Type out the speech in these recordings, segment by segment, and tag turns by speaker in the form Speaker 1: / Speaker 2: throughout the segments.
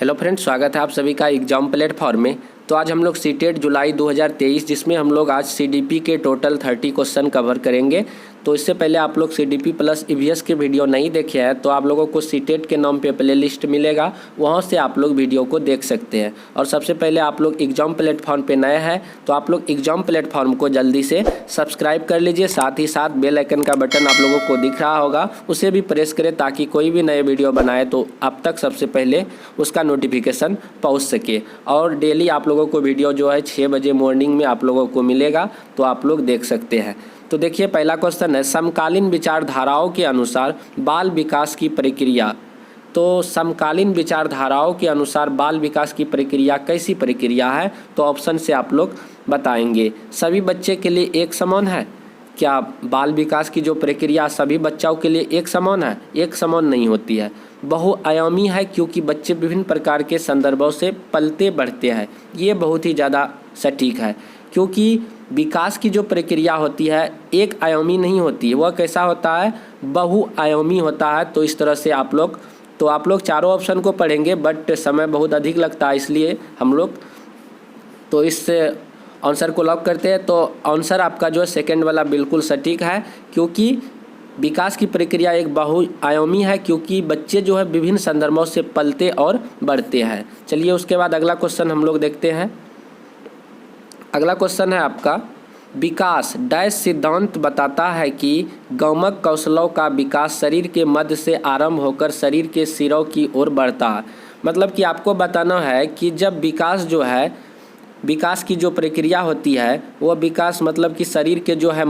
Speaker 1: Hello friends, स्वागत है आप सभी का एग्जाम प्लेटफॉर्म में। तो आज हम लोग सीटेट जुलाई 2023 जिसमें हम लोग आज सीडीपी के टोटल 30 क्वेश्चन कवर करेंगे। तो इससे पहले आप लोग सीडीपी प्लस ईवीएस की वीडियो नहीं देखे हैं तो आप लोगों को सीटेट के नाम पे प्ले लिस्ट मिलेगा, वहाँ से आप लोग वीडियो को देख सकते हैं। और सबसे पहले आप लोग एग्जाम प्लेटफॉर्म पे नए हैं तो आप लोग एग्जाम प्लेटफॉर्म को जल्दी से सब्सक्राइब कर लीजिए। साथ ही साथ बेल आइकन का बटन आप लोगों को दिख रहा होगा, उसे भी प्रेस करें ताकि कोई भी नए वीडियो बनाए तो आप तक सबसे पहले उसका नोटिफिकेशन पहुंच सके। और डेली आप लोगों को वीडियो जो है 6 बजे मॉर्निंग में आप लोगों को मिलेगा, तो आप लोग देख सकते हैं। तो देखिए, पहला क्वेश्चन है, समकालीन विचारधाराओं के अनुसार बाल विकास की प्रक्रिया। तो समकालीन विचारधाराओं के अनुसार बाल विकास की प्रक्रिया कैसी प्रक्रिया है? तो ऑप्शन से आप लोग बताएंगे। सभी बच्चे के लिए एक समान है? क्या बाल विकास की जो प्रक्रिया सभी बच्चों के लिए एक समान है? एक समान नहीं होती है। बहुआयामी है क्योंकि बच्चे विभिन्न प्रकार के संदर्भों से पलते बढ़ते हैं। ये बहुत ही ज़्यादा सटीक है, क्योंकि विकास की जो प्रक्रिया होती है एक आयामी नहीं होती है, वह कैसा होता है? बहुआयामी होता है। तो इस तरह से आप लोग चारों ऑप्शन को पढ़ेंगे, बट समय बहुत अधिक लगता है, इसलिए हम लोग तो इस आंसर को लॉक करते हैं। तो आंसर आपका जो है सेकंड वाला बिल्कुल सटीक है, क्योंकि विकास की प्रक्रिया एक बहुआयामी है क्योंकि बच्चे जो है विभिन्न संदर्भों से पलते और बढ़ते हैं। चलिए उसके बाद अगला क्वेश्चन हम लोग देखते हैं। अगला क्वेश्चन है आपका, विकास डैश सिद्धांत बताता है कि गौमक कौशलों का विकास शरीर के मध्य से आरंभ होकर शरीर के सिरों की ओर बढ़ता है। मतलब कि आपको बताना है कि जब विकास जो है, विकास की जो प्रक्रिया होती है वह विकास मतलब कि शरीर के जो है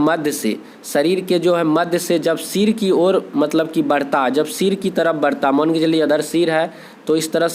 Speaker 1: मध्य से जब सिर की ओर मतलब कि बढ़ता, जब सिर की तरफ बढ़ता, मान के चलिए अदर सिर है तो इस तरह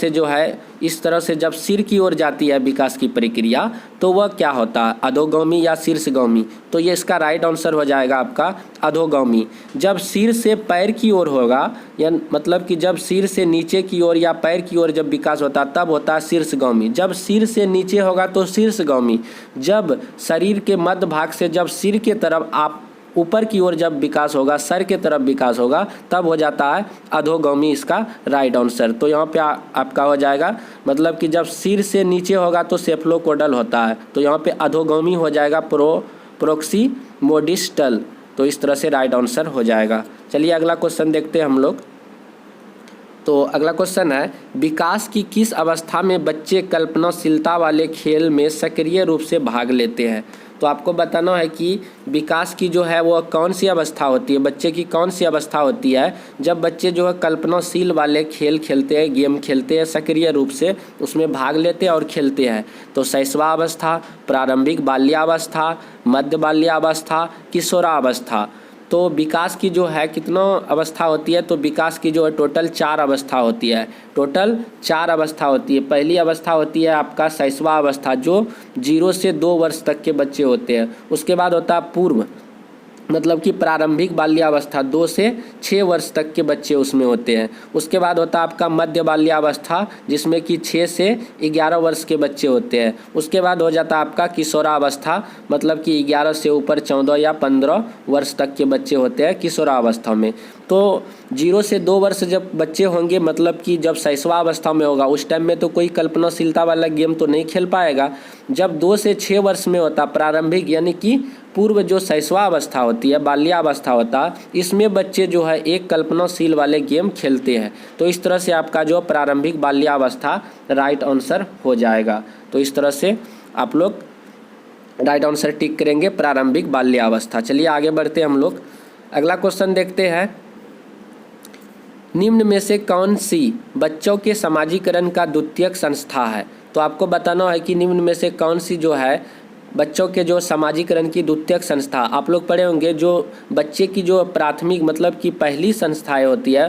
Speaker 1: से जब सिर की ओर जाती है विकास की प्रक्रिया तो वह क्या होता है? अधोगामी या शीर्षगामी? तो ये इसका राइट आंसर हो जाएगा आपका अधोगामी। जब सिर से पैर की ओर होगा, या मतलब कि जब सिर से नीचे की ओर या पैर की ओर जब विकास होता तब होता है शीर्षगामी। जब सिर से नीचे होगा तो शीर्षगामी। जब शरीर के मध्य भाग से जब सिर के तरफ आप ऊपर की ओर जब विकास होगा, सर के तरफ विकास होगा, तब हो जाता है अधोगामी, इसका राइट आंसर। तो यहाँ पे आपका हो जाएगा, मतलब कि जब सिर से नीचे होगा तो सेफलोकोडल होता है, तो यहाँ पे अधोगामी हो जाएगा प्रोक्सीमोडिस्टल। तो इस तरह से राइट आंसर हो जाएगा। चलिए अगला क्वेश्चन देखते हैं हम लोग। तो अगला क्वेश्चन है, विकास की किस अवस्था में बच्चे कल्पनाशीलता वाले खेल में सक्रिय रूप से भाग लेते हैं? तो आपको बताना है कि विकास की जो है वो कौन सी अवस्था होती है, बच्चे की कौन सी अवस्था होती है जब बच्चे जो है कल्पनाशील वाले खेल खेलते हैं, गेम खेलते हैं, सक्रिय रूप से उसमें भाग लेते हैं और खेलते हैं। तो शैशवावस्था, प्रारंभिक बाल्यावस्था, मध्य बाल्यावस्था, किशोरावस्था। तो विकास की जो है कितना अवस्था होती है? तो विकास की जो है टोटल 4 अवस्था होती है। पहली अवस्था होती है आपका शैशवावस्था, जो 0 से 2 वर्ष तक के बच्चे होते हैं। उसके बाद होता है पूर्व, मतलब कि प्रारंभिक बाल्यावस्था, 2 से 6 वर्ष तक के बच्चे उसमें होते हैं। उसके बाद होता है आपका मध्य बाल्यावस्था, जिसमें कि 6 से 11 वर्ष के बच्चे होते हैं। उसके बाद हो जाता है आपका किशोरावस्था, मतलब कि 11 से ऊपर 14 या 15 वर्ष तक के बच्चे होते हैं किशोरावस्था में। तो 0 से 2 वर्ष जब बच्चे होंगे, मतलब कि जब शैशवावस्था में होगा, उस टाइम में तो कोई कल्पनाशीलता वाला गेम तो नहीं खेल पाएगा। जब 2 से 6 वर्ष में होता प्रारंभिक, यानी कि पूर्व जो शैशवावस्था होती है, बाल्यावस्था होता है, इसमें बच्चे जो है एक कल्पनाशील वाले गेम खेलते हैं। तो इस तरह से आपका जो प्रारंभिक बाल्यावस्था राइट आंसर हो जाएगा। तो इस तरह से आप लोग राइट आंसर टिक करेंगे, प्रारंभिक बाल्यावस्था। चलिए आगे बढ़ते हैं हम लोग। अगला क्वेश्चन देखते हैं, निम्न में से कौन सी बच्चों के समाजीकरण का द्वितीयक संस्था है? तो आपको बताना है कि निम्न में से कौन सी जो है बच्चों के जो समाजीकरण की द्वितीयक संस्था। आप लोग पढ़े होंगे जो बच्चे की जो प्राथमिक मतलब कि पहली संस्थाएं होती है,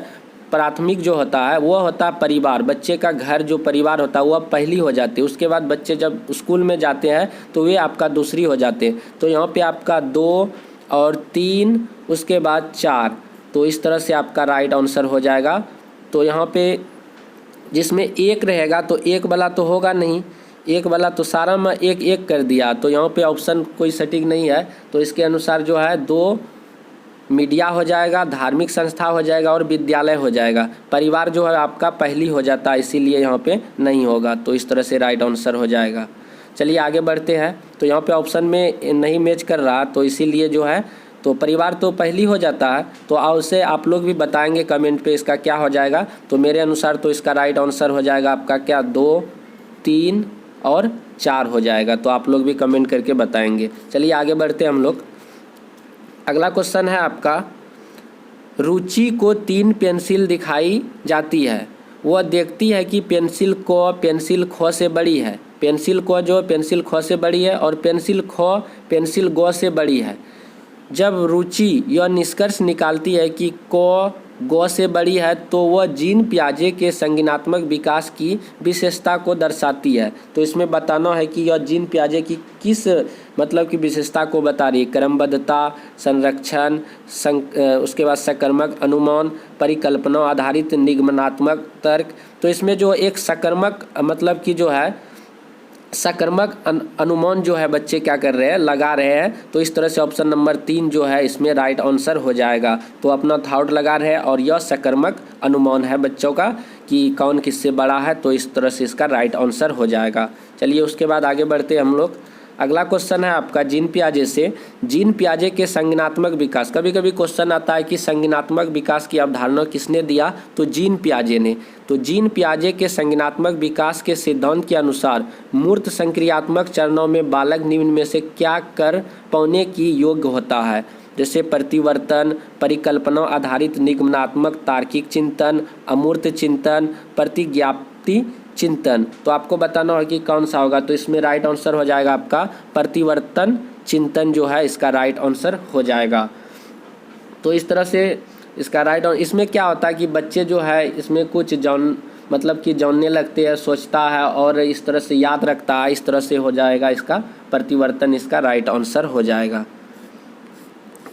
Speaker 1: प्राथमिक जो होता है वो होता है परिवार। बच्चे का घर जो परिवार होता है वह पहली हो जाती है। उसके बाद बच्चे जब स्कूल में जाते हैं तो वे आपका दूसरी हो जाते हैं। तो यहाँ पे आपका 2 और 3, उसके बाद 4। तो इस तरह से आपका राइट आंसर हो जाएगा। तो यहाँ पे जिसमें 1 रहेगा तो 1 वाला तो होगा नहीं, 1 वाला तो सारा में 1 1 कर दिया, तो यहाँ पे ऑप्शन कोई सटीक नहीं है। तो इसके अनुसार जो है 2 मीडिया हो जाएगा, धार्मिक संस्था हो जाएगा और विद्यालय हो जाएगा। परिवार जो है आपका पहली हो जाता है, इसीलिए यहाँ पे नहीं होगा। तो इस तरह से राइट आंसर हो जाएगा। चलिए आगे बढ़ते हैं। तो यहाँ पे ऑप्शन में नहीं मैच कर रहा, तो इसीलिए जो है तो परिवार तो पहली हो जाता है। तो उससे आप लोग भी बताएंगे कमेंट पे इसका क्या हो जाएगा। तो मेरे अनुसार तो इसका राइट आंसर हो जाएगा आपका क्या 2, 3 और 4 हो जाएगा। तो आप लोग भी कमेंट करके बताएंगे। चलिए आगे बढ़ते हैं हम लोग। अगला क्वेश्चन है आपका, रुचि को 3 पेंसिल दिखाई जाती है। वह देखती है कि पेंसिल ख से बड़ी है, पेंसिल को जो पेंसिल ख से बड़ी है और पेंसिल ख पेंसिल ग से बड़ी है। जब रुचि यह निष्कर्ष निकालती है कि क ग से बड़ी है, तो वह जीन पियाजे के संज्ञानात्मक विकास की विशेषता को दर्शाती है। तो इसमें बताना है कि यह जीन पियाजे की किस मतलब की विशेषता को बता रही है। क्रमबद्धता, संरक्षण, उसके बाद सकर्मक अनुमान, परिकल्पना आधारित निगमनात्मक तर्क। तो इसमें जो एक सकर्मक मतलब की जो है सकर्मक अनुमान जो है बच्चे क्या कर रहे हैं, लगा रहे हैं। तो इस तरह से ऑप्शन नंबर 3 जो है इसमें राइट आंसर हो जाएगा। तो अपना थॉट लगा रहे हैं और यह सकर्मक अनुमान है बच्चों का कि कौन किससे बड़ा है। तो इस तरह से इसका राइट आंसर हो जाएगा। चलिए उसके बाद आगे बढ़ते हैं हम लोग। अगला क्वेश्चन है आपका जीन पियाजे से जीन पियाजे के संज्ञानात्मक विकास। कभी कभी क्वेश्चन आता है कि संज्ञानात्मक विकास की अवधारणा किसने दिया, तो जीन पियाजे ने। तो जीन पियाजे के संज्ञानात्मक विकास के सिद्धांत के अनुसार मूर्त संक्रियात्मक चरणों में बालक निम्न में से क्या कर पाने की योग्य होता है, जैसे प्रतिवर्तन, परिकल्पना आधारित निगमनात्मक तार्किक चिंतन, अमूर्त चिंतन, प्रतिज्ञाप्ति चिंतन। तो आपको बताना है कि कौन सा होगा। तो इसमें राइट आंसर हो जाएगा आपका प्रतिवर्तन चिंतन जो है इसका राइट आंसर हो जाएगा। तो इस तरह से इसका राइट इसमें क्या होता है कि बच्चे जो है इसमें कुछ मतलब कि जानने लगते हैं, सोचता है और इस तरह से याद रखता है। इस तरह से हो जाएगा इसका परिवर्तन, इसका राइट आंसर हो जाएगा।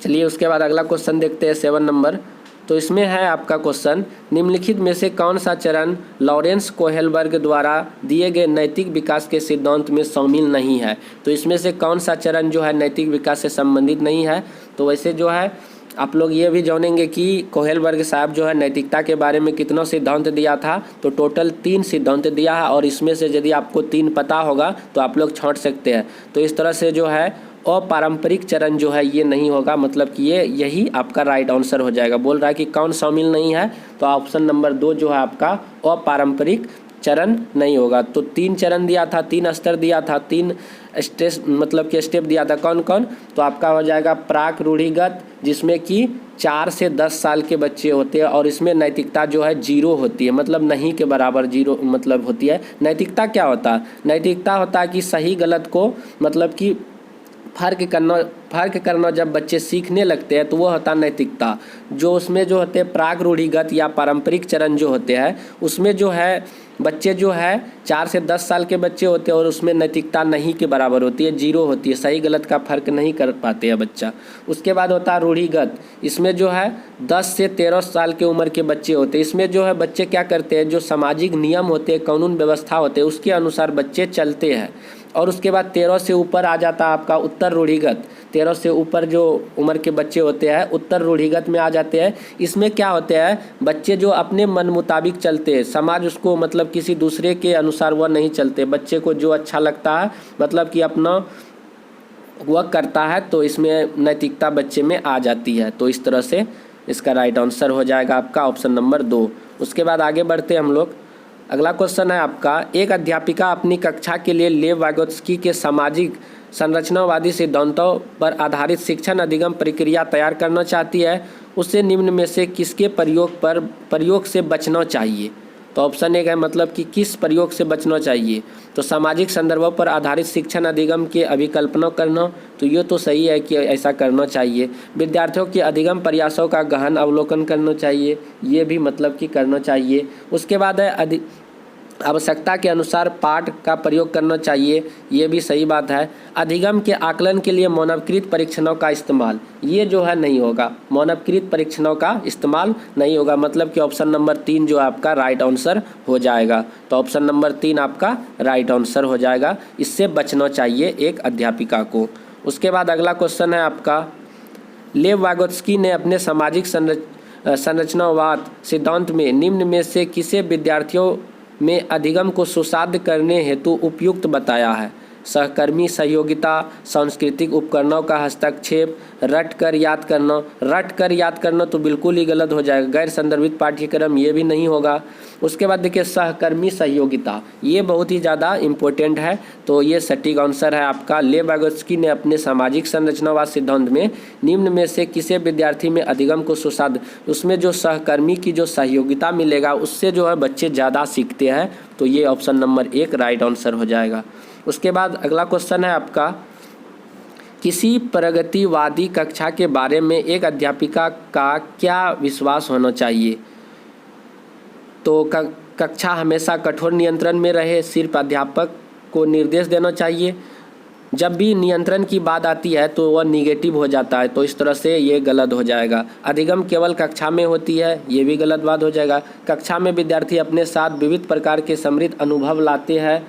Speaker 1: चलिए उसके बाद अगला क्वेश्चन देखते हैं 7 नंबर। तो इसमें है आपका क्वेश्चन, निम्नलिखित में से कौन सा चरण लॉरेंस कोहेलबर्ग द्वारा दिए गए नैतिक विकास के सिद्धांत में शामिल नहीं है। तो इसमें से कौन सा चरण जो है नैतिक विकास से संबंधित नहीं है। तो वैसे जो है आप लोग ये भी जानेंगे कि कोहेलबर्ग साहब जो है नैतिकता के बारे में कितना सिद्धांत दिया था। तो टोटल 3 सिद्धांत दिया है और इसमें से यदि आपको 3 पता होगा तो आप लोग छांट सकते हैं। तो इस तरह से जो है अपारंपरिक चरण जो है ये नहीं होगा, मतलब कि यही आपका राइट आंसर हो जाएगा। बोल रहा है कि कौन शामिल नहीं है, तो ऑप्शन नंबर 2 जो है आपका अपारंपरिक चरण नहीं होगा। तो 3 चरण दिया था, 3 स्तर दिया था, 3 मतलब कि स्टेप दिया था। कौन कौन, तो आपका हो जाएगा प्राक रूढ़िगत, जिसमें कि 4 से 10 साल के बच्चे होते हैं और इसमें नैतिकता जो है 0 होती है, मतलब नहीं के बराबर 0 मतलब होती है। नैतिकता क्या होता है, नैतिकता होता है कि सही गलत को मतलब कि फर्क करना जब बच्चे सीखने लगते हैं तो वो होता है नैतिकता। जो उसमें जो होते हैं प्राक रूढ़िगत या पारंपरिक चरण जो होते हैं उसमें जो है बच्चे जो है 4 से 10 साल के बच्चे होते हैं और उसमें नैतिकता नहीं के बराबर होती है, 0 होती है, सही गलत का फर्क नहीं कर पाते हैं बच्चा। उसके बाद होता है रूढ़िगत, इसमें जो है 10 से 13 साल के उम्र के बच्चे होते हैं। इसमें जो है बच्चे क्या करते हैं, जो सामाजिक नियम होते हैं, कानून व्यवस्था होते हैं, उसके अनुसार बच्चे चलते हैं। और उसके बाद 13 से ऊपर आ जाता है आपका उत्तर रूढ़िगत। 13 से ऊपर जो उम्र के बच्चे होते हैं उत्तर रूढ़िगत में आ जाते हैं। इसमें क्या होते हैं, बच्चे जो अपने मन मुताबिक चलते हैं, समाज उसको मतलब किसी दूसरे के अनुसार वह नहीं चलते, बच्चे को जो अच्छा लगता है मतलब कि अपना वह करता है। तो इसमें नैतिकता बच्चे में आ जाती है। तो इस तरह से इसका राइट आंसर हो जाएगा आपका ऑप्शन नंबर 2। उसके बाद आगे बढ़ते हैं हम लोग। अगला क्वेश्चन है आपका, एक अध्यापिका अपनी कक्षा के लिए लेव वाइगोत्स्की के सामाजिक संरचनावादी सिद्धांतों पर आधारित शिक्षण अधिगम प्रक्रिया तैयार करना चाहती है। उसे निम्न में से किसके प्रयोग से बचना चाहिए। तो ऑप्शन 1 है मतलब कि किस प्रयोग से बचना चाहिए। तो सामाजिक संदर्भों पर आधारित शिक्षण अधिगम की अभिकल्पना करना, तो ये तो सही है कि ऐसा करना चाहिए। विद्यार्थियों के अधिगम प्रयासों का गहन अवलोकन करना चाहिए, ये भी मतलब कि करना चाहिए। उसके बाद है आवश्यकता के अनुसार पाठ का प्रयोग करना चाहिए, ये भी सही बात है। अधिगम के आकलन के लिए मानवकृत परीक्षणों का इस्तेमाल, ये जो है नहीं होगा, मानवकृत परीक्षणों का इस्तेमाल नहीं होगा, मतलब कि ऑप्शन नंबर 3 जो आपका राइट आंसर हो जाएगा। तो ऑप्शन नंबर 3 आपका राइट आंसर हो जाएगा, इससे बचना चाहिए एक अध्यापिका को। उसके बाद अगला क्वेश्चन है आपका, लेव वागोत्स्की ने अपने सामाजिक संरचनावाद सिद्धांत में निम्न में से किसे विद्यार्थियों में अधिगम को सुसाध्य करने हेतु उपयुक्त बताया है? सहकर्मी सहयोगिता, सांस्कृतिक उपकरणों का हस्तक्षेप, रट कर याद करना तो बिल्कुल ही गलत हो जाएगा। गैर संदर्भित पाठ्यक्रम ये भी नहीं होगा। उसके बाद देखिए सहकर्मी सहयोगिता, ये बहुत ही ज़्यादा इम्पोर्टेंट है, तो ये सटीक आंसर है आपका। लेव वागोत्स्की ने अपने सामाजिक संरचनावाद सिद्धांत में निम्न में से किसे विद्यार्थी में अधिगम को सुसाध्य, उसमें जो सहकर्मी की जो सहयोगिता मिलेगा उससे जो है बच्चे ज़्यादा सीखते हैं, तो ये ऑप्शन नंबर 1 राइट आंसर हो जाएगा। उसके बाद अगला क्वेश्चन है आपका, किसी प्रगतिवादी कक्षा के बारे में एक अध्यापिका का क्या विश्वास होना चाहिए? तो कक्षा हमेशा कठोर नियंत्रण में रहे, सिर्फ अध्यापक को निर्देश देना चाहिए। जब भी नियंत्रण की बात आती है तो वह निगेटिव हो जाता है, तो इस तरह से ये गलत हो जाएगा। अधिगम केवल कक्षा में होती है, ये भी गलत बात हो जाएगा। कक्षा में विद्यार्थी अपने साथ विविध प्रकार के समृद्ध अनुभव लाते हैं।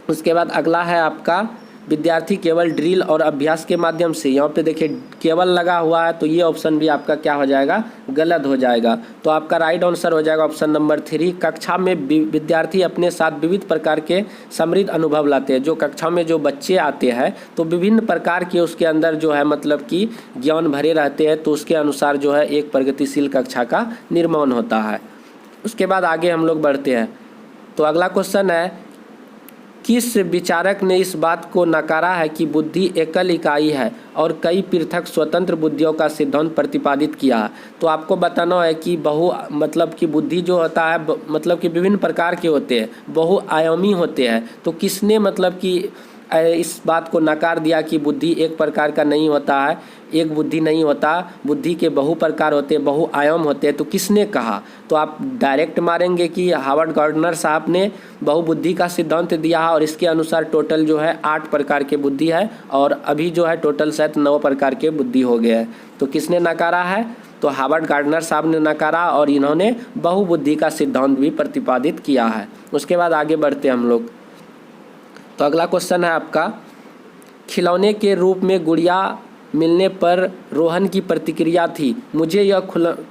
Speaker 1: उसके बाद अगला है आपका, विद्यार्थी केवल ड्रिल और अभ्यास के माध्यम से, यहाँ पे देखिए केवल लगा हुआ है, तो ये ऑप्शन भी आपका क्या हो जाएगा? गलत हो जाएगा। तो आपका राइट आंसर हो जाएगा ऑप्शन नंबर 3, कक्षा में विद्यार्थी अपने साथ विविध प्रकार के समृद्ध अनुभव लाते हैं। जो कक्षा में जो बच्चे आते हैं तो विभिन्न प्रकार के उसके अंदर जो है मतलब कि ज्ञान भरे रहते हैं, तो उसके अनुसार जो है एक प्रगतिशील कक्षा का निर्माण होता है। उसके बाद आगे हम लोग बढ़ते हैं। तो अगला क्वेश्चन है, किस विचारक ने इस बात को नकारा है कि बुद्धि एकल इकाई है और कई पृथक स्वतंत्र बुद्धियों का सिद्धांत प्रतिपादित किया है? तो आपको बताना है कि मतलब कि बुद्धि जो होता है मतलब कि विभिन्न प्रकार के होते हैं, बहुआयामी होते हैं। तो किसने मतलब कि इस बात को नकार दिया कि बुद्धि एक प्रकार का नहीं होता है, एक बुद्धि नहीं होता, बुद्धि के बहु प्रकार होते हैं, बहुआयाम होते हैं, तो किसने कहा? तो आप डायरेक्ट मारेंगे कि हार्वर्ड गार्डनर साहब ने बहुबुद्धि का सिद्धांत दिया है और इसके अनुसार टोटल जो है 8 प्रकार के बुद्धि है और अभी जो है टोटल शायद 9 प्रकार के बुद्धि हो गए हैं। तो किसने नकारा है? तो हार्वर्ड गार्डनर साहब ने नकारा और इन्होंने बहुबुद्धि का सिद्धांत भी प्रतिपादित किया है। उसके बाद आगे बढ़ते हैं हम लोग। तो अगला क्वेश्चन है आपका, खिलौने के रूप में गुड़िया मिलने पर रोहन की प्रतिक्रिया थी, मुझे यह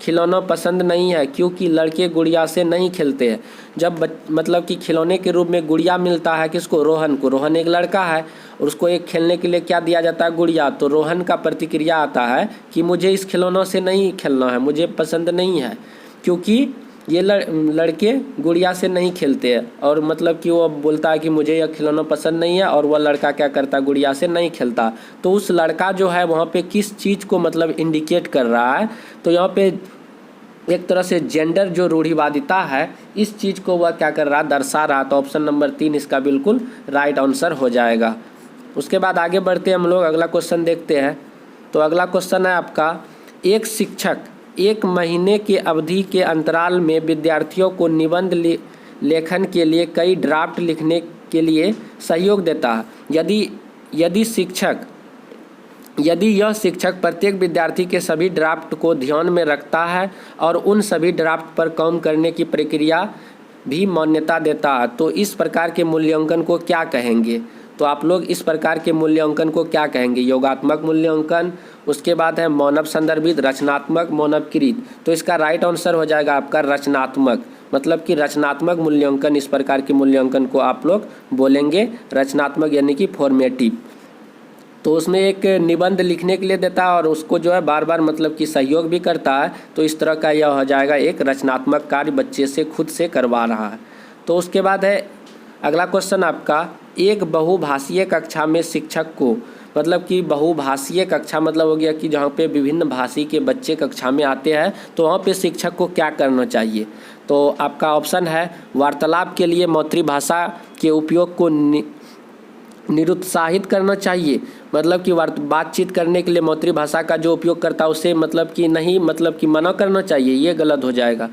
Speaker 1: खिलौना पसंद नहीं है क्योंकि लड़के गुड़िया से नहीं खेलते हैं। जब मतलब कि खिलौने के रूप में गुड़िया मिलता है किसको? रोहन को। रोहन एक लड़का है और उसको एक खेलने के लिए क्या दिया जाता है? गुड़िया। तो रोहन का प्रतिक्रिया आता है कि मुझे इस खिलौनों से नहीं खेलना है, मुझे पसंद नहीं है, क्योंकि ये लड़के गुड़िया से नहीं खेलते हैं। और मतलब कि वो बोलता है कि मुझे यह खिलौना पसंद नहीं है और वह लड़का क्या करता है? गुड़िया से नहीं खेलता। तो उस लड़का जो है वहाँ पे किस चीज़ को मतलब इंडिकेट कर रहा है? तो यहाँ पे एक तरह से जेंडर जो रूढ़िवादिता है इस चीज़ को वह क्या कर रहा है? दर्शा रहा। तो ऑप्शन नंबर 3 इसका बिल्कुल राइट आंसर हो जाएगा। उसके बाद आगे बढ़ते हैं हम लोग, अगला क्वेश्चन देखते हैं। तो अगला क्वेश्चन है आपका, एक शिक्षक 1 महीने के अवधि के अंतराल में विद्यार्थियों को निबंध लेखन के लिए कई ड्राफ्ट लिखने के लिए सहयोग देता है। यदि यह शिक्षक प्रत्येक विद्यार्थी के सभी ड्राफ्ट को ध्यान में रखता है और उन सभी ड्राफ्ट पर काम करने की प्रक्रिया भी मान्यता देता है, तो इस प्रकार के मूल्यांकन को क्या कहेंगे? तो आप लोग इस प्रकार के मूल्यांकन को क्या कहेंगे? योगात्मक मूल्यांकन, उसके बाद है मानव संदर्भित, रचनात्मक, मानवकृत। तो इसका राइट आंसर हो जाएगा आपका रचनात्मक। मतलब कि रचनात्मक मूल्यांकन, इस प्रकार के मूल्यांकन को आप लोग बोलेंगे रचनात्मक, यानी कि फॉर्मेटिव। तो उसमें एक निबंध लिखने के लिए देता है और उसको जो है बार बार मतलब कि सहयोग भी करता है, तो इस तरह का यह हो जाएगा एक रचनात्मक कार्य बच्चे से खुद से करवा रहा है। तो उसके बाद है अगला क्वेश्चन आपका, एक बहुभाषीय कक्षा में शिक्षक को, मतलब कि बहुभाषीय कक्षा मतलब हो गया कि जहाँ पे विभिन्न भाषी के बच्चे कक्षा में आते हैं, तो वहाँ पे शिक्षक को क्या करना चाहिए? तो आपका ऑप्शन है, वार्तालाप के लिए मातृभाषा के उपयोग को निरुत्साहित करना चाहिए, मतलब कि बातचीत करने के लिए मातृभाषा का जो उपयोग करता है उसे मतलब कि नहीं, मतलब कि मना करना चाहिए, ये गलत हो जाएगा।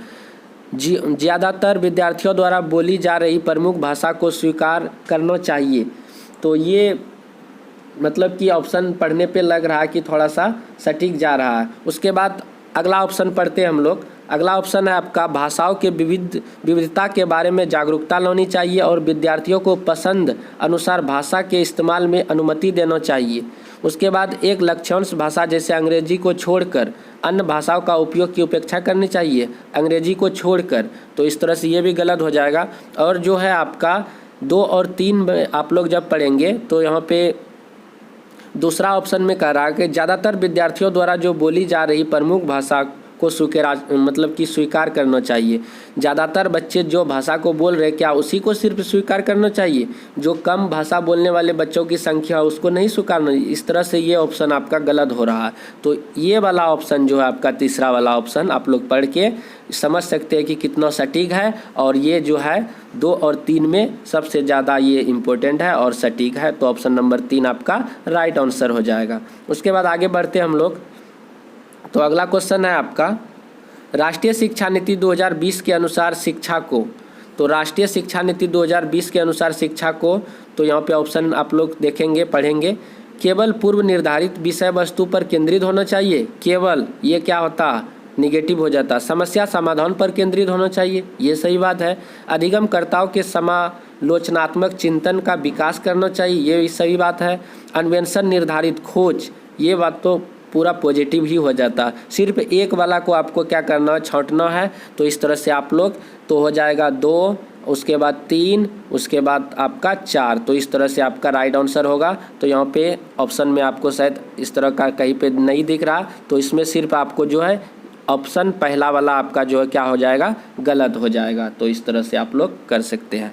Speaker 1: ज़्यादातर विद्यार्थियों द्वारा बोली जा रही प्रमुख भाषा को स्वीकार करना चाहिए। तो ये मतलब कि ऑप्शन पढ़ने पे लग रहा है कि थोड़ा सा सटीक जा रहा है। उसके बाद अगला ऑप्शन पढ़ते हैं हम लोग। अगला ऑप्शन है आपका भाषाओं के विविधता के बारे में जागरूकता लानी चाहिए और विद्यार्थियों को पसंद अनुसार भाषा के इस्तेमाल में अनुमति देना चाहिए। उसके बाद एक लक्ष्यांश भाषा जैसे अंग्रेजी को छोड़कर अन्य भाषाओं का उपयोग की उपेक्षा करनी चाहिए, अंग्रेजी को छोड़कर, तो इस तरह से ये भी गलत हो जाएगा। और जो है आपका 2 और 3 में आप लोग जब पढ़ेंगे तो यहाँ पे दूसरा ऑप्शन में कह रहा है कि ज़्यादातर विद्यार्थियों द्वारा जो बोली जा रही प्रमुख भाषा को स्वीकार करना चाहिए। ज़्यादातर बच्चे जो भाषा को बोल रहे क्या उसी को सिर्फ स्वीकार करना चाहिए, जो कम भाषा बोलने वाले बच्चों की संख्या है उसको नहीं स्वीकारना। इस तरह से ये ऑप्शन आपका गलत हो रहा है। तो ये वाला ऑप्शन जो है आपका तीसरा वाला ऑप्शन आप लोग पढ़ के समझ सकते हैं कि कितना सटीक है, और ये जो है 2 और 3 में सबसे ज़्यादा ये इम्पोर्टेंट है और सटीक है। तो ऑप्शन नंबर 3 आपका राइट आंसर हो जाएगा। उसके बाद आगे बढ़ते हैं हम लोग। तो अगला क्वेश्चन है आपका राष्ट्रीय शिक्षा नीति 2020 के अनुसार शिक्षा को, तो राष्ट्रीय शिक्षा नीति 2020 के अनुसार शिक्षा को, तो यहाँ पे ऑप्शन आप लोग देखेंगे पढ़ेंगे। केवल पूर्व निर्धारित विषय वस्तु पर केंद्रित होना चाहिए, केवल ये क्या होता निगेटिव हो जाता। समस्या समाधान पर केंद्रित होना चाहिए, ये सही बात है। अधिगमकर्ताओं के समालोचनात्मक चिंतन का विकास करना चाहिए, ये भी सही बात है। अन्वेषण निर्धारित खोज, ये बात तो पूरा पॉजिटिव ही हो जाता। सिर्फ एक वाला को आपको क्या करना है, छांटना है। तो इस तरह से आप लोग तो हो जाएगा 2, उसके बाद 3, उसके बाद आपका 4। तो इस तरह से आपका राइट आंसर होगा। तो यहाँ पे ऑप्शन में आपको शायद इस तरह का कहीं पे नहीं दिख रहा, तो इसमें सिर्फ आपको जो है ऑप्शन पहला वाला आपका जो है क्या हो जाएगा, गलत हो जाएगा। तो इस तरह से आप लोग कर सकते हैं।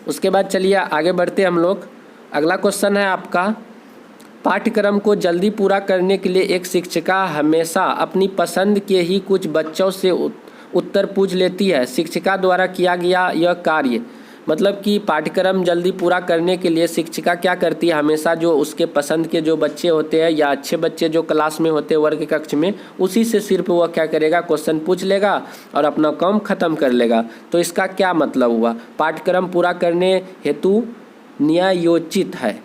Speaker 1: उसके बाद चलिए आगे बढ़ते हम लोग। अगला क्वेश्चन है आपका पाठ्यक्रम को जल्दी पूरा करने के लिए एक शिक्षिका हमेशा अपनी पसंद के ही कुछ बच्चों से उत्तर पूछ लेती है। शिक्षिका द्वारा किया गया यह कार्य, मतलब कि पाठ्यक्रम जल्दी पूरा करने के लिए शिक्षिका क्या करती है, हमेशा जो उसके पसंद के जो बच्चे होते हैं या अच्छे बच्चे जो क्लास में होते हैं वर्ग कक्ष में, उसी से सिर्फ वह क्या करेगा, क्वेश्चन पूछ लेगा और अपना काम खत्म कर लेगा। तो इसका क्या मतलब हुआ, पाठ्यक्रम पूरा करने हेतु न्यायोचित है।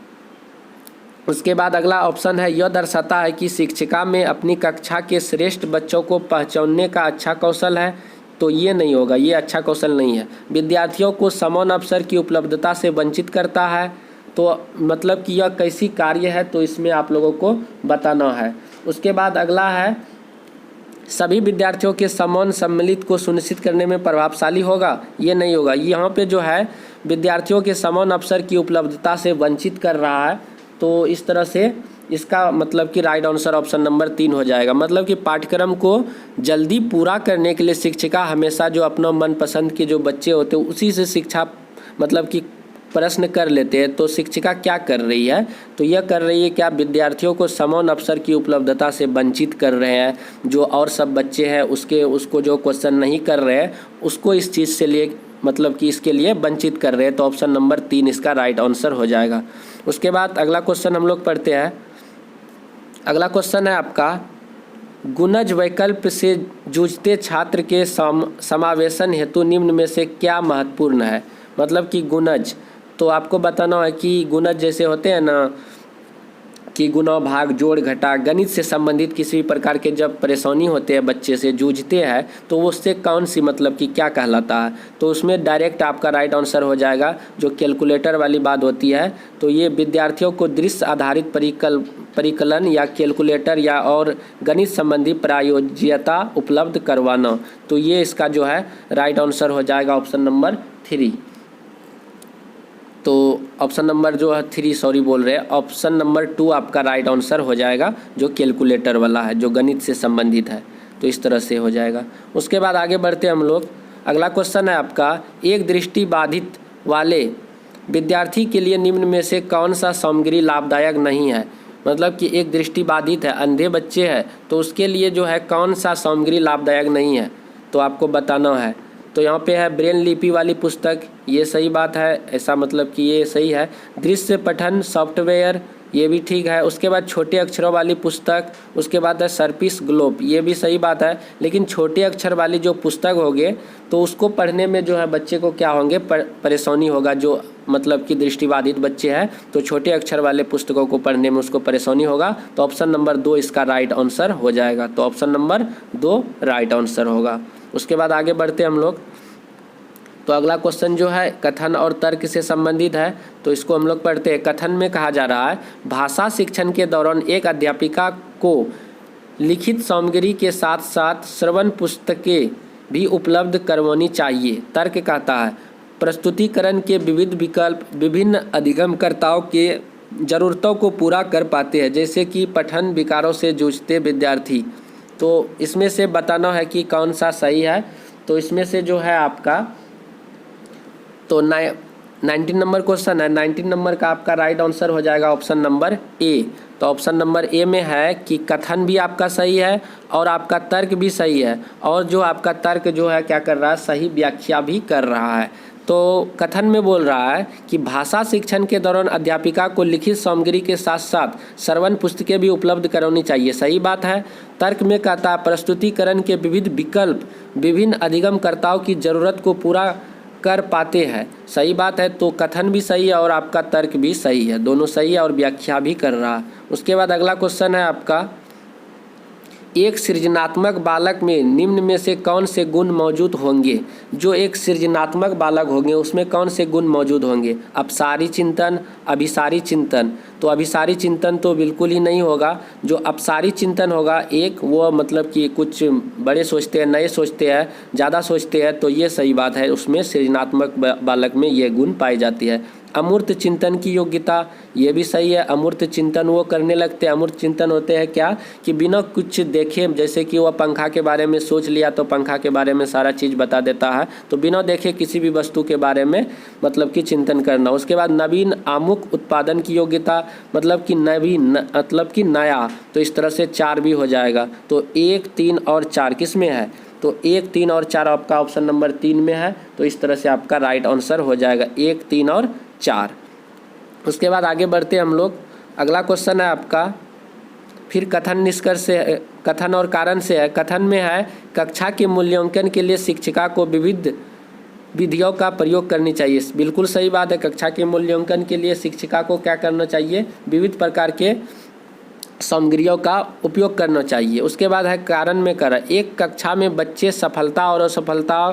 Speaker 1: उसके बाद अगला ऑप्शन है यह दर्शाता है कि शिक्षिका में अपनी कक्षा के श्रेष्ठ बच्चों को पहचानने का अच्छा कौशल है। तो ये नहीं होगा, ये अच्छा कौशल नहीं है। विद्यार्थियों को समान अवसर की उपलब्धता से वंचित करता है, तो मतलब कि यह कैसी कार्य है, तो इसमें आप लोगों को बताना है। उसके बाद अगला है सभी विद्यार्थियों के समान सम्मिलित को सुनिश्चित करने में प्रभावशाली होगा, ये नहीं होगा। यहाँ पे जो है विद्यार्थियों के समान अवसर की उपलब्धता से वंचित कर रहा है, तो इस तरह से इसका मतलब कि राइट आंसर ऑप्शन नंबर 3 हो जाएगा। मतलब कि पाठ्यक्रम को जल्दी पूरा करने के लिए शिक्षिका हमेशा जो अपना मनपसंद के जो बच्चे होते हैं उसी से शिक्षा मतलब कि प्रश्न कर लेते हैं। तो शिक्षिका क्या कर रही है, तो यह कर रही है क्या, विद्यार्थियों को समान अवसर की उपलब्धता से वंचित कर रहे हैं। जो और सब बच्चे हैं उसको जो क्वेश्चन नहीं कर रहे हैं उसको इस चीज़ से लिए मतलब कि इसके लिए वंचित कर रहे हैं। तो ऑप्शन नंबर 3 इसका राइट आंसर हो जाएगा। उसके बाद अगला क्वेश्चन हम लोग पढ़ते हैं। अगला क्वेश्चन है आपका गुणज वैकल्प से जूझते छात्र के समावेशन हेतु निम्न में से क्या महत्वपूर्ण है। मतलब कि गुणज, तो आपको बताना है कि गुणज जैसे होते हैं ना कि गुणा भाग जोड़ घटा गणित से संबंधित किसी भी प्रकार के जब परेशानी होते हैं बच्चे से जूझते हैं तो उससे कौन सी मतलब कि क्या कहलाता है। तो उसमें डायरेक्ट आपका राइट आंसर हो जाएगा जो कैलकुलेटर वाली बात होती है। तो ये विद्यार्थियों को दृश्य आधारित परिकलन या कैलकुलेटर या और गणित संबंधी प्रायोज्यता उपलब्ध करवाना, तो ये इसका जो है राइट आंसर हो जाएगा ऑप्शन नंबर 3। तो ऑप्शन नंबर जो है 3 सॉरी बोल रहे हैं, ऑप्शन नंबर 2 आपका राइट आंसर हो जाएगा जो कैलकुलेटर वाला है जो गणित से संबंधित है। तो इस तरह से हो जाएगा। उसके बाद आगे बढ़ते हम लोग। अगला क्वेश्चन है आपका एक दृष्टि बाधित वाले विद्यार्थी के लिए निम्न में से कौन सा सामग्री लाभदायक नहीं है। मतलब कि एक दृष्टि बाधित है, अंधे बच्चे हैं, तो उसके लिए जो है कौन सा सामग्री लाभदायक नहीं है तो आपको बताना है। तो यहाँ पे है ब्रेन लिपि वाली पुस्तक, ये सही बात है, ऐसा मतलब कि ये सही है। दृश्य पठन सॉफ्टवेयर ये भी ठीक है। उसके बाद छोटे अक्षरों वाली पुस्तक, उसके बाद है सर्पिस ग्लोब, ये भी सही बात है। लेकिन छोटे अक्षर वाली जो पुस्तक होगे तो उसको पढ़ने में जो है बच्चे को क्या होंगे, परेशानी होगा। जो मतलब कि दृष्टिबाधित बच्चे हैं तो छोटे अक्षर वाले पुस्तकों को पढ़ने में उसको परेशानी होगा। तो ऑप्शन नंबर 2 इसका राइट आंसर हो जाएगा। तो ऑप्शन नंबर 2 राइट आंसर होगा। उसके बाद आगे बढ़ते हम लोग। तो अगला क्वेश्चन जो है कथन और तर्क से संबंधित है, तो इसको हम लोग पढ़ते हैं। कथन में कहा जा रहा है भाषा शिक्षण के दौरान एक अध्यापिका को लिखित सामग्री के साथ साथ श्रवण पुस्तकें भी उपलब्ध करवानी चाहिए। तर्क कहता है प्रस्तुतिकरण के विविध विकल्प विभिन्न अधिगमकर्ताओं के ज़रूरतों को पूरा कर पाते हैं, जैसे कि पठन विकारों से जूझते विद्यार्थी। तो इसमें से बताना है कि कौन सा सही है। तो इसमें से जो है आपका तो 19 नंबर क्वेश्चन है, 19 नंबर का आपका राइट आंसर हो जाएगा ऑप्शन नंबर ए। तो ऑप्शन नंबर ए में है कि कथन भी आपका सही है और आपका तर्क भी सही है, और जो आपका तर्क जो है क्या कर रहा है, सही व्याख्या भी कर रहा है। तो कथन में बोल रहा है कि भाषा शिक्षण के दौरान अध्यापिका को लिखित सामग्री के साथ साथ श्रवण पुस्तकें भी उपलब्ध करानी चाहिए, सही बात है। तर्क में कहता है प्रस्तुतिकरण के विविध विकल्प विभिन्न अधिगमकर्ताओं की ज़रूरत को पूरा कर पाते हैं, सही बात है। तो कथन भी सही है और आपका तर्क भी सही है, दोनों सही है और व्याख्या भी कर रहा है। उसके बाद अगला क्वेश्चन है आपका एक सृजनात्मक बालक में निम्न में से कौन से गुण मौजूद होंगे। जो एक सृजनात्मक बालक होंगे उसमें कौन से गुण मौजूद होंगे। अपसारी चिंतन, अभिसारी चिंतन। तो अभिसारी चिंतन तो बिल्कुल ही नहीं होगा। जो अपसारी चिंतन होगा एक, वो मतलब कि कुछ बड़े सोचते हैं, नए सोचते हैं, ज़्यादा सोचते हैं, तो ये सही बात है। उसमें सृजनात्मक बालक में ये गुण पाई जाती है। अमूर्त चिंतन की योग्यता, ये भी सही है। अमूर्त चिंतन वो करने लगते हैं। अमूर्त चिंतन होते हैं क्या कि बिना कुछ देखे, जैसे कि वह पंखा के बारे में सोच लिया तो पंखा के बारे में सारा चीज़ बता देता है। तो बिना देखे किसी भी वस्तु के बारे में मतलब कि चिंतन करना। उसके बाद नवीन आमुख उत्पादन की योग्यता, मतलब कि नवीन मतलब कि नया। तो इस तरह से 4 भी हो जाएगा। तो 1, 3 और 4 किस में है। तो 1, 3 और 4 आपका ऑप्शन नंबर 3 में है। तो इस तरह से आपका राइट आंसर हो जाएगा 1, 3 और 4। उसके बाद आगे बढ़ते हम लोग। अगला क्वेश्चन है आपका फिर कथन निष्कर्ष से, कथन और कारण से है। कथन में है कक्षा के मूल्यांकन के लिए शिक्षिका को विविध विधियों का प्रयोग करनी चाहिए। बिल्कुल सही बात है। कक्षा के मूल्यांकन के लिए शिक्षिका को क्या करना चाहिए, विविध प्रकार के सामग्रियों का उपयोग करना चाहिए। उसके बाद है कारण में कर एक कक्षा में बच्चे सफलता और असफलता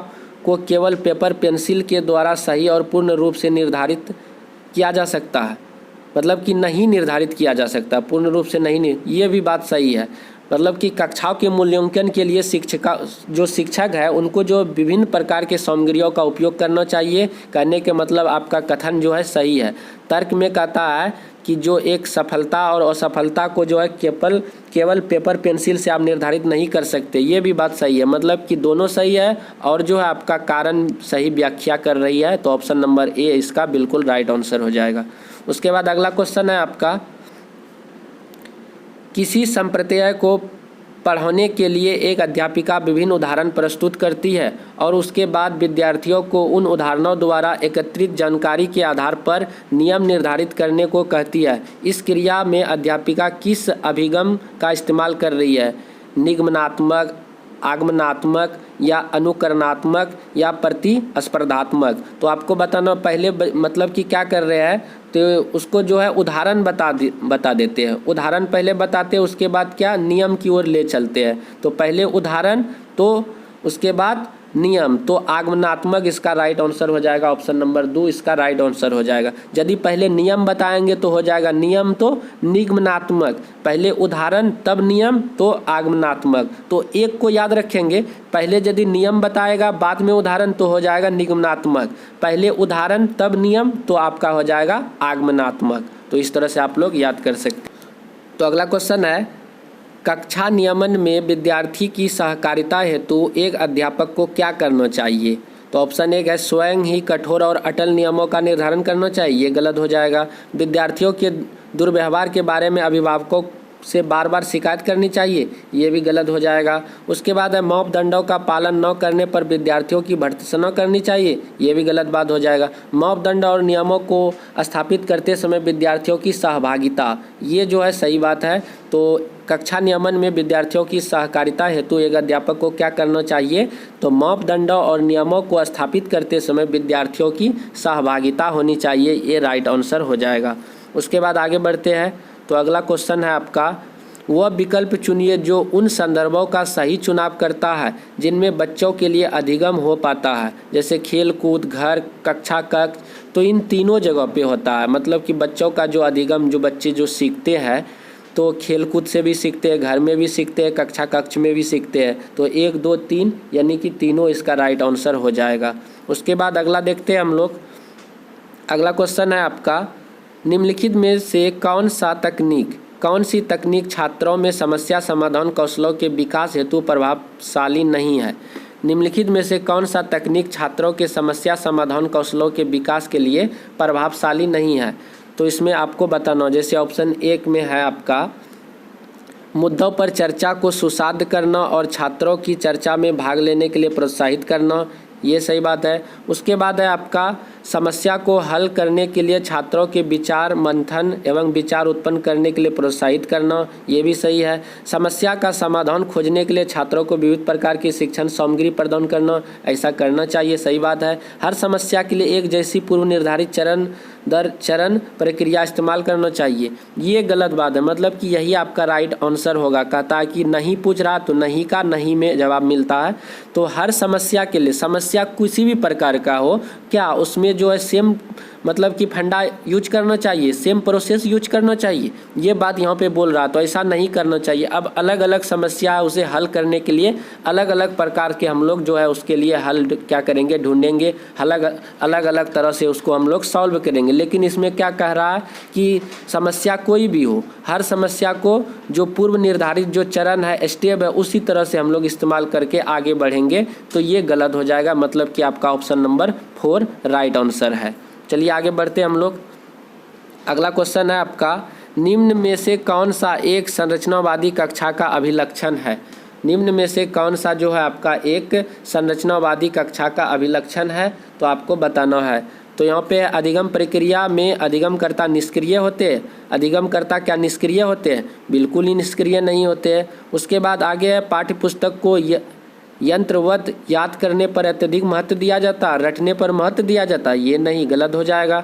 Speaker 1: को केवल पेपर पेंसिल के द्वारा सही और पूर्ण रूप से निर्धारित किया जा सकता है, मतलब कि नहीं निर्धारित किया जा सकता, पूर्ण रूप से नहीं। ये भी बात सही है। मतलब कि कक्षाओं के मूल्यांकन के लिए जो शिक्षक है उनको जो विभिन्न प्रकार के सामग्रियों का उपयोग करना चाहिए। कहने के मतलब आपका कथन जो है सही है। तर्क में कहता है कि जो एक सफलता और असफलता को जो है केवल पेपर पेंसिल से आप निर्धारित नहीं कर सकते, ये भी बात सही है। मतलब कि दोनों सही है और जो है आपका कारण सही व्याख्या कर रही है। तो ऑप्शन नंबर ए इसका बिल्कुल राइट आंसर हो जाएगा। उसके बाद अगला क्वेश्चन है आपका किसी संप्रदाय को पढ़ाने के लिए एक अध्यापिका विभिन्न उदाहरण प्रस्तुत करती है और उसके बाद विद्यार्थियों को उन उदाहरणों द्वारा एकत्रित जानकारी के आधार पर नियम निर्धारित करने को कहती है। इस क्रिया में अध्यापिका किस अभिगम का इस्तेमाल कर रही है, निगमनात्मक, आगमनात्मक या अनुकरणात्मक या प्रतिस्पर्धात्मक। तो आपको बताना पहले मतलब कि क्या कर रहे हैं, तो उसको जो है उदाहरण बता देते हैं। उदाहरण पहले बताते हैं, उसके बाद क्या नियम की ओर ले चलते हैं। तो पहले उदाहरण, तो उसके बाद नियम। तो आगमनात्मक इसका राइट आंसर हो जाएगा। ऑप्शन नंबर 2 इसका राइट आंसर हो जाएगा। यदि पहले नियम बताएंगे तो हो जाएगा नियम तो निगमनात्मक, पहले उदाहरण तब नियम तो आगमनात्मक। तो एक को याद रखेंगे, पहले यदि नियम बताएगा बाद में उदाहरण तो हो जाएगा निगमनात्मक, पहले उदाहरण तब नियम तो आपका हो जाएगा आगमनात्मक। तो इस तरह से आप लोग याद कर सकते। तो अगला क्वेश्चन है कक्षा नियमन में विद्यार्थी की सहकारिता हेतु एक अध्यापक को क्या करना चाहिए। तो ऑप्शन 1 है स्वयं ही कठोर और अटल नियमों का निर्धारण करना चाहिए, ये गलत हो जाएगा। विद्यार्थियों के दुर्व्यवहार के बारे में अभिभावकों से बार बार शिकायत करनी चाहिए, ये भी गलत हो जाएगा। उसके बाद है मापदंडों का पालन न करने पर विद्यार्थियों की भर्ती करनी चाहिए, ये भी गलत बात हो जाएगा। मापदंड और नियमों को स्थापित करते समय विद्यार्थियों की सहभागिता, ये जो है सही बात है। तो कक्षा नियमन में विद्यार्थियों की सहकारिता हेतु एक अध्यापक को क्या करना चाहिए, तो मापदंडों और नियमों को स्थापित करते समय विद्यार्थियों की सहभागिता होनी चाहिए, ये राइट आंसर हो जाएगा। उसके बाद आगे बढ़ते हैं। तो अगला क्वेश्चन है आपका, वह विकल्प चुनिए जो उन संदर्भों का सही चुनाव करता है जिनमें बच्चों के लिए अधिगम हो पाता है, जैसे खेल कूद, घर, कक्षा कक्ष। तो इन तीनों जगह पे होता है, मतलब कि बच्चों का जो अधिगम, जो बच्चे जो सीखते हैं तो खेल कूद से भी सीखते हैं, घर में भी सीखते हैं, कक्षा कक्ष में भी सीखते हैं। तो 1 2 3 यानी कि तीनों इसका राइट आंसर हो जाएगा। उसके बाद अगला देखते हैं हम लोग। अगला क्वेश्चन है आपका, निम्नलिखित में से कौन सी तकनीक छात्रों में समस्या समाधान कौशलों के विकास हेतु प्रभावशाली नहीं है। निम्नलिखित में से कौन सा तकनीक छात्रों के समस्या समाधान कौशलों के विकास के लिए प्रभावशाली नहीं है। तो इसमें आपको बताना, जैसे ऑप्शन 1 में है आपका, मुद्दों पर चर्चा को सुसाध्य करना और छात्रों की चर्चा में भाग लेने के लिए प्रोत्साहित करना, ये सही बात है। उसके बाद है आपका, समस्या को हल करने के लिए छात्रों के विचार मंथन एवं विचार उत्पन्न करने के लिए प्रोत्साहित करना, ये भी सही है। समस्या का समाधान खोजने के लिए छात्रों को विविध प्रकार की शिक्षण सामग्री प्रदान करना, ऐसा करना चाहिए, सही बात है। हर समस्या के लिए एक जैसी पूर्व निर्धारित चरण दर चरण प्रक्रिया इस्तेमाल करना चाहिए, ये गलत बात है। मतलब कि यही आपका राइट आंसर होगा। कहता है कि नहीं पूछ रहा तो नहीं का नहीं में जवाब मिलता है। तो हर समस्या के लिए, समस्या किसी भी प्रकार का हो क्या, उसमें जो है सेम मतलब कि फंडा यूज करना चाहिए, सेम प्रोसेस यूज करना चाहिए, ये बात यहाँ पे बोल रहा। तो ऐसा नहीं करना चाहिए। अब अलग अलग समस्या है, उसे हल करने के लिए अलग अलग प्रकार के हम लोग जो है उसके लिए हल क्या करेंगे, ढूंढेंगे, अलग अलग तरह से उसको हम लोग सॉल्व करेंगे। लेकिन इसमें क्या कह रहा है कि समस्या कोई भी हो, हर समस्या को जो पूर्व निर्धारित जो चरण है, स्टेप है, उसी तरह से हम लोग इस्तेमाल करके आगे बढ़ेंगे। तो ये गलत हो जाएगा। मतलब कि आपका ऑप्शन नंबर 4 राइट आंसर है। चलिए आगे बढ़ते हम लोग। अगला क्वेश्चन है आपका, निम्न में से कौन सा एक संरचनावादी कक्षा का अभिलक्षण है। निम्न में से कौन सा जो है आपका एक संरचनावादी कक्षा का अभिलक्षण है, तो आपको बताना है। तो यहाँ पे अधिगम प्रक्रिया में अधिगमकर्ता निष्क्रिय होते हैं। अधिगमकर्ता क्या निष्क्रिय होते हैं? बिल्कुल ही निष्क्रिय नहीं होते हैं। उसके बाद आगे है, पाठ्यपुस्तक को यंत्रवत याद करने पर अत्यधिक महत्व दिया जाता है, रटने पर महत्व दिया जाता है, ये नहीं, गलत हो जाएगा।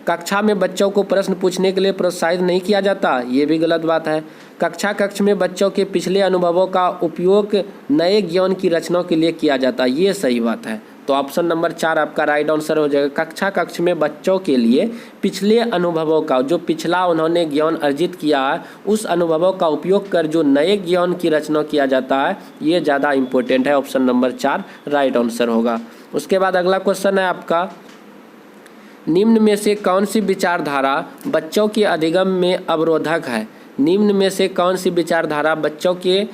Speaker 1: कक्षा में बच्चों को प्रश्न पूछने के लिए प्रोत्साहित नहीं किया जाता, ये भी गलत बात है। कक्षा कक्ष में बच्चों के पिछले अनुभवों का उपयोग नए ज्ञान की रचना के लिए किया जाता है, ये सही बात है। तो ऑप्शन नंबर 4 आपका राइट आंसर हो जाएगा। कक्षा कक्ष में बच्चों के लिए पिछले अनुभवों का, जो पिछला उन्होंने ज्ञान अर्जित किया है, उस अनुभवों का उपयोग कर जो नए ज्ञान की रचना किया जाता है, ये ज़्यादा इम्पोर्टेंट है। ऑप्शन नंबर 4 राइट आंसर होगा। उसके बाद अगला क्वेश्चन है आपका, निम्न में से कौन सी विचारधारा बच्चों के अधिगम में अवरोधक है। निम्न में से कौन सी विचारधारा बच्चों के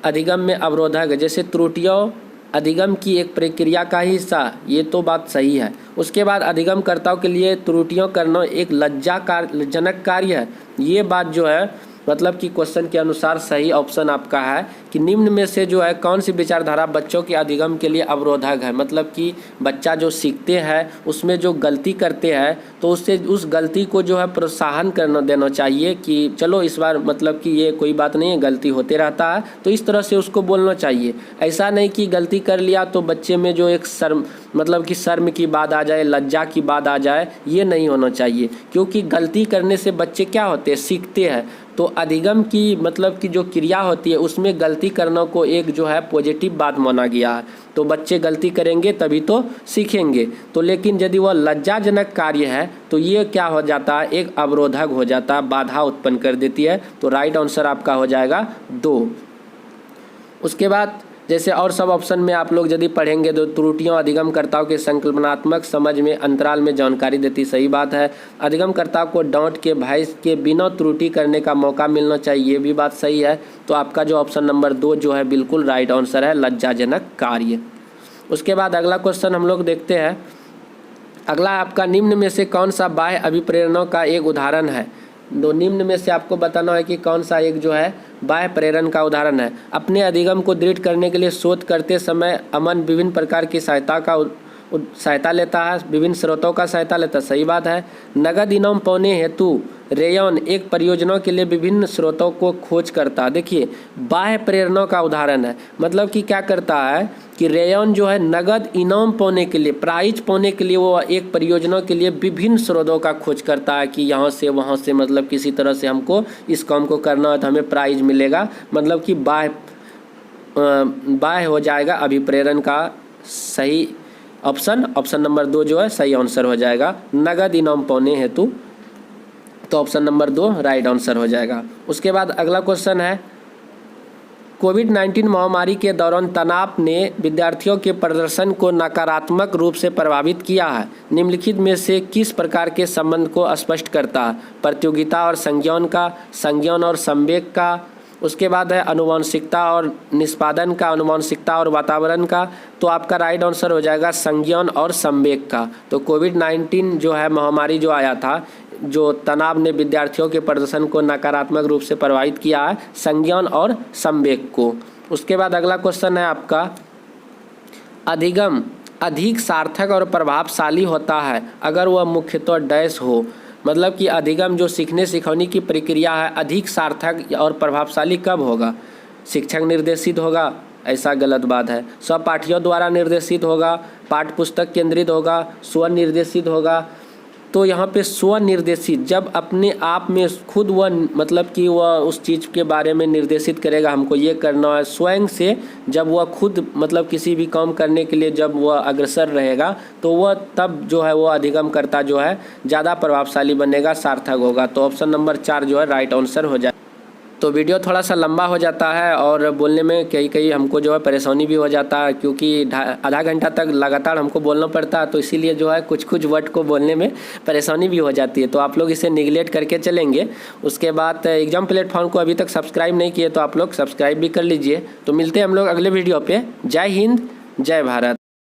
Speaker 1: अधिगम में अवरोधक है। जैसे त्रुटियों अधिगम की एक प्रक्रिया का हिस्सा, ये तो बात सही है। उसके बाद अधिगमकर्ताओं के लिए त्रुटियों करना एक लज्जाजनक कार्य है, ये बात जो है मतलब कि क्वेश्चन के अनुसार सही ऑप्शन आपका है कि निम्न में से जो है कौन सी विचारधारा बच्चों के अधिगम के लिए अवरोधक है। मतलब कि बच्चा जो सीखते हैं उसमें जो गलती करते हैं तो उससे उस गलती को जो है प्रोत्साहन करना देना चाहिए कि चलो इस बार मतलब कि ये कोई बात नहीं है, गलती होते रहता है, तो इस तरह से उसको बोलना चाहिए। ऐसा नहीं कि गलती कर लिया तो बच्चे में जो एक शर्म की बात आ जाए, लज्जा की बात आ जाए, ये नहीं होना चाहिए। क्योंकि गलती करने से बच्चे क्या होते हैं, सीखते हैं। तो अधिगम की मतलब कि जो क्रिया होती है उसमें गलती करना को एक जो है पॉजिटिव बात माना गया है। तो बच्चे गलती करेंगे तभी तो सीखेंगे। तो लेकिन यदि वह लज्जाजनक कार्य है तो ये क्या हो जाता है, एक अवरोधक हो जाता है, बाधा उत्पन्न कर देती है। तो राइट आंसर आपका हो जाएगा 2। उसके बाद जैसे और सब ऑप्शन में आप लोग यदि पढ़ेंगे तो त्रुटियों अधिगमकर्ताओं के संकल्पनात्मक समझ में अंतराल में जानकारी देती, सही बात है। अधिगमकर्ताओं को डांट के भय के बिना त्रुटि करने का मौका मिलना चाहिए, ये भी बात सही है। तो आपका जो ऑप्शन नंबर 2 जो है बिल्कुल राइट आंसर है, लज्जाजनक कार्य। उसके बाद अगला क्वेश्चन हम लोग देखते हैं। अगला आपका, निम्न में से कौन सा बाह्य अभिप्रेरणा का एक उदाहरण है। दो निम्न में से आपको बताना है कि कौन सा एक जो है बाह्य प्रेरण का उदाहरण है। अपने अधिगम को दृढ़ करने के लिए शोध करते समय अमन विभिन्न प्रकार की सहायता लेता है, विभिन्न स्रोतों का सहायता लेता है। सही बात है। नगद इनाम पाने हेतु रेयन एक परियोजना के लिए विभिन्न स्रोतों को खोज करता है। देखिए बाह्य प्रेरणा का उदाहरण है, मतलब कि क्या करता है कि रेयन जो है नगद इनाम पाने के लिए, प्राइज पाने के लिए वो एक परियोजना के लिए विभिन्न स्रोतों का खोज करता है कि यहाँ से वहाँ से, मतलब किसी तरह से हमको इस काम को करना है तो हमें प्राइज मिलेगा। मतलब कि बाह्य हो जाएगा अभिप्रेरण का सही ऑप्शन नंबर 2 जो है सही आंसर हो जाएगा। नगद इनाम पाने हेतु, तो ऑप्शन नंबर 2 राइट आंसर हो जाएगा। उसके बाद अगला क्वेश्चन है, कोविड-19 महामारी के दौरान तनाव ने विद्यार्थियों के प्रदर्शन को नकारात्मक रूप से प्रभावित किया है। निम्नलिखित में से किस प्रकार के संबंध को स्पष्ट करता है? प्रतियोगिता और संज्ञान का, संज्ञान और संवेग का, उसके बाद है आनुवंशिकता और निष्पादन का, आनुवंशिकता और वातावरण का। तो आपका राइट आंसर हो जाएगा संज्ञान और संवेग का। तो कोविड-19 जो है महामारी जो आया था, जो तनाव ने विद्यार्थियों के प्रदर्शन को नकारात्मक रूप से प्रभावित किया है, संज्ञान और संवेग को। उसके बाद अगला क्वेश्चन है आपका, अधिगम अधिक सार्थक और प्रभावशाली होता है अगर वह मुख्यतः डैश हो। मतलब कि अधिगम जो सीखने सिखाने की प्रक्रिया है अधिक सार्थक और प्रभावशाली कब होगा? शिक्षक निर्देशित होगा, ऐसा गलत बात है। सहपाठियों द्वारा निर्देशित होगा, पाठ्य पुस्तक केंद्रित होगा, स्वनिर्देशित होगा। तो यहाँ पे स्वनिर्देशित, जब अपने आप में खुद वह, मतलब कि वह उस चीज़ के बारे में निर्देशित करेगा, हमको ये करना है, स्वयं से जब वह खुद मतलब किसी भी काम करने के लिए जब वह अग्रसर रहेगा तो वह तब जो है वह अधिगम करता जो है ज़्यादा प्रभावशाली बनेगा, सार्थक होगा। तो ऑप्शन नंबर 4 जो है राइट आंसर हो जाए। तो वीडियो थोड़ा सा लंबा हो जाता है और बोलने में कई हमको जो है परेशानी भी हो जाता है, क्योंकि आधा घंटा तक लगातार हमको बोलना पड़ता है, तो इसीलिए जो है कुछ वर्ड को बोलने में परेशानी भी हो जाती है। तो आप लोग इसे निगलेक्ट करके चलेंगे। उसके बाद एग्जाम प्लेटफॉर्म को अभी तक सब्सक्राइब नहीं किए तो आप लोग सब्सक्राइब भी कर लीजिए। तो मिलते हैं हम लोग अगले वीडियो पे। जय हिंद, जय भारत।